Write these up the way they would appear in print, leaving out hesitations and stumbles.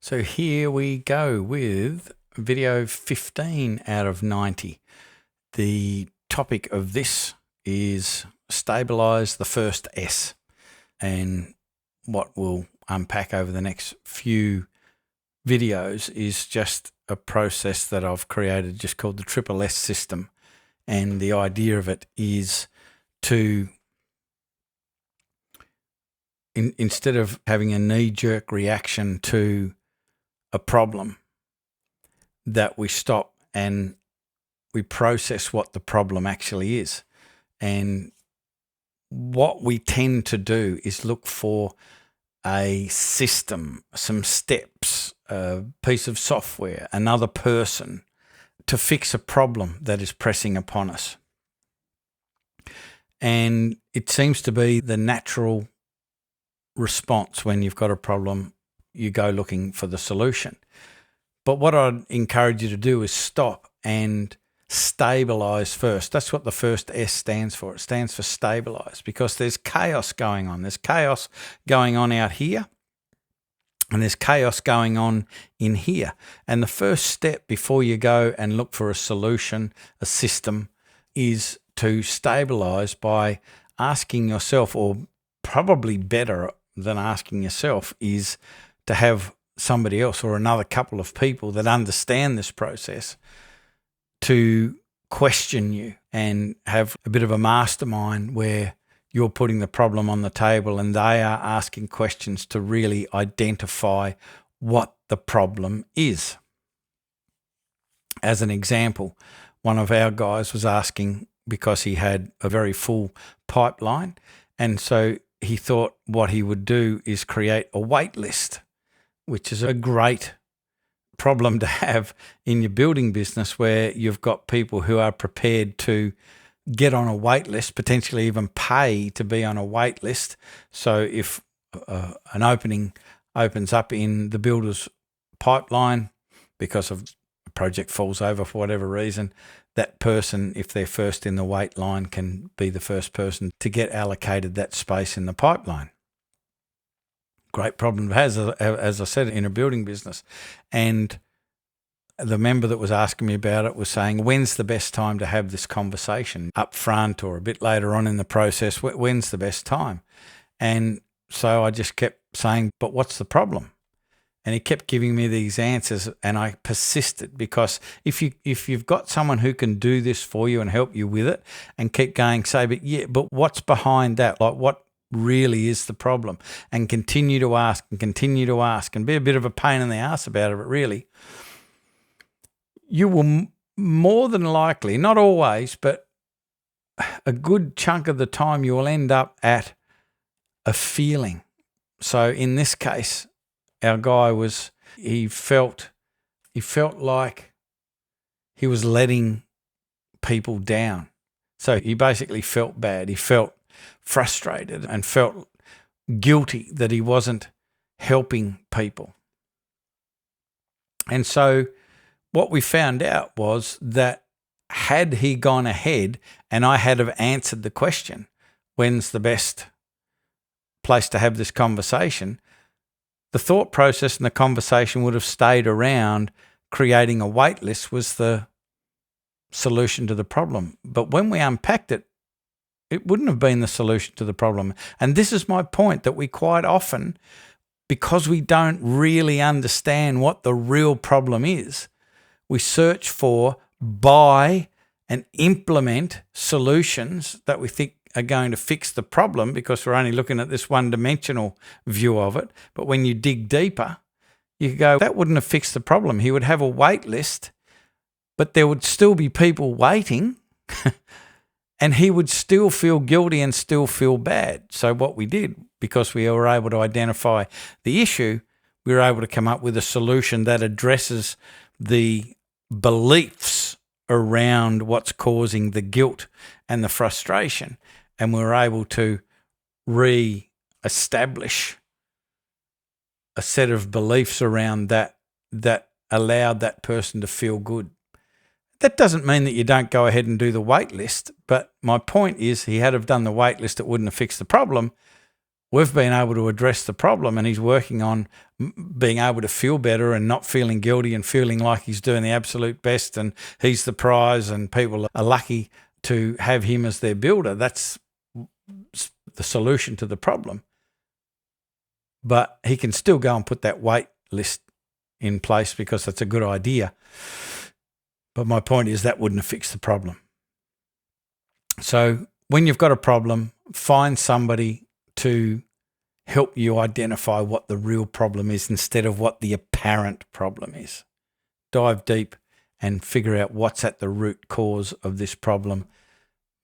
So here we go with video 15 out of 90. The topic of this is stabilize the first S, and what we'll unpack over the next few videos is just a process that I've created just called the triple S system. And the idea of it is to, instead of having a knee-jerk reaction to a problem, that we stop and we process what the problem actually is. And what we tend to do is look for a system, some steps, a piece of software, another person to fix a problem that is pressing upon us. And it seems to be the natural response when you've got a problem, you go looking for the solution. But what I'd encourage you to do is stop and stabilize first. That's what the first S stands for. It stands for stabilize, because there's chaos going on. There's chaos going on out here, and there's chaos going on in here. And the first step before you go and look for a solution, a system, is to stabilize by asking yourself, or probably better than asking yourself, is to have somebody else or another couple of people that understand this process to question you and have a bit of a mastermind where you're putting the problem on the table and they are asking questions to really identify what the problem is. As an example, one of our guys was asking, because he had a very full pipeline, and so he thought what he would do is create a wait list, which is a great problem to have in your building business, where you've got people who are prepared to get on a wait list, potentially even pay to be on a wait list. So if an opening opens up in the builder's pipeline because of a project falls over for whatever reason, that person, if they're first in the wait line, can be the first person to get allocated that space in the pipeline. Great problem to have, as I said, in a building business. And the member that was asking me about it was saying, when's the best time to have this conversation? Up front or a bit later on in the process? When's the best time? And so I just kept saying, but what's the problem? And he kept giving me these answers, and I persisted, because if you've got someone who can do this for you and help you with it, and keep going, say, but what's behind that? Like, what really is the problem? And continue to ask and be a bit of a pain in the ass about it, really. You will more than likely, not always, but a good chunk of the time, you will end up at a feeling. So in this case, our guy he felt like he was letting people down. So he basically felt bad. He felt frustrated and felt guilty that he wasn't helping people. And so what we found out was that had he gone ahead and I had have answered the question, when's the best place to have this conversation, the thought process and the conversation would have stayed around creating a wait list was the solution to the problem. But when we unpacked it, it wouldn't have been the solution to the problem. And this is my point, that we quite often, because we don't really understand what the real problem is, we search for, buy, and implement solutions that we think are going to fix the problem, because we're only looking at this one-dimensional view of it. But when you dig deeper, you go, that wouldn't have fixed the problem. He would have a wait list, but there would still be people waiting and he would still feel guilty and still feel bad. So what we did, because we were able to identify the issue, we were able to come up with a solution that addresses the beliefs around what's causing the guilt and the frustration. And we were able to re-establish a set of beliefs around that allowed that person to feel good. That doesn't mean that you don't go ahead and do the wait list, but my point is, he had have done the wait list, it wouldn't have fixed the problem. we've been able to address the problem, and he's working on being able to feel better and not feeling guilty and feeling like he's doing the absolute best and he's the prize and people are lucky to have him as their builder. That's the solution to the problem. But he can still go and put that wait list in place because that's a good idea. But my point is that wouldn't have fixed the problem. So when you've got a problem, find somebody to help you identify what the real problem is instead of what the apparent problem is. Dive deep and figure out what's at the root cause of this problem.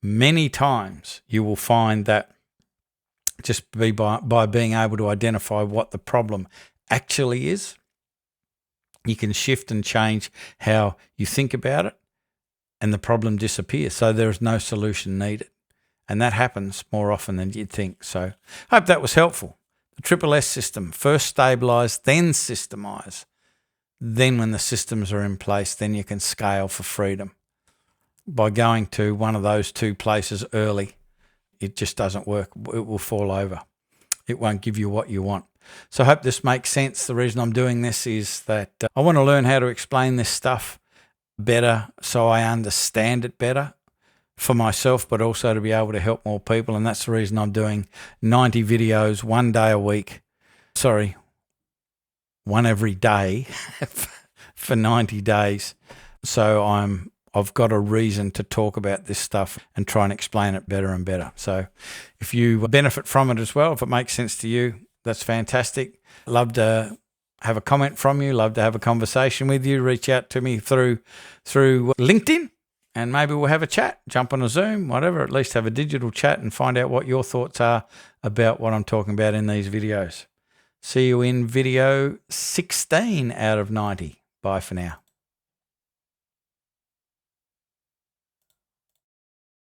Many times you will find that just by being able to identify what the problem actually is, you can shift and change how you think about it and the problem disappears. So there is no solution needed. And that happens more often than you'd think. So I hope that was helpful. The Triple S system, first stabilise, then systemise. Then when the systems are in place, then you can scale for freedom. By going to one of those two places early, it just doesn't work. It will fall over. It won't give you what you want. So I hope this makes sense. The reason I'm doing this is that I want to learn how to explain this stuff better so I understand it better for myself, but also to be able to help more people. And that's the reason I'm doing 90 videos, 1 day a week. Sorry, one every day for 90 days. So I've got a reason to talk about this stuff and try and explain it better and better. So if you benefit from it as well, if it makes sense to you, that's fantastic. Love to have a comment from you. Love to have a conversation with you. Reach out to me through LinkedIn and maybe we'll have a chat, jump on a Zoom, whatever, at least have a digital chat and find out what your thoughts are about what I'm talking about in these videos. See you in video 16 out of 90. Bye for now.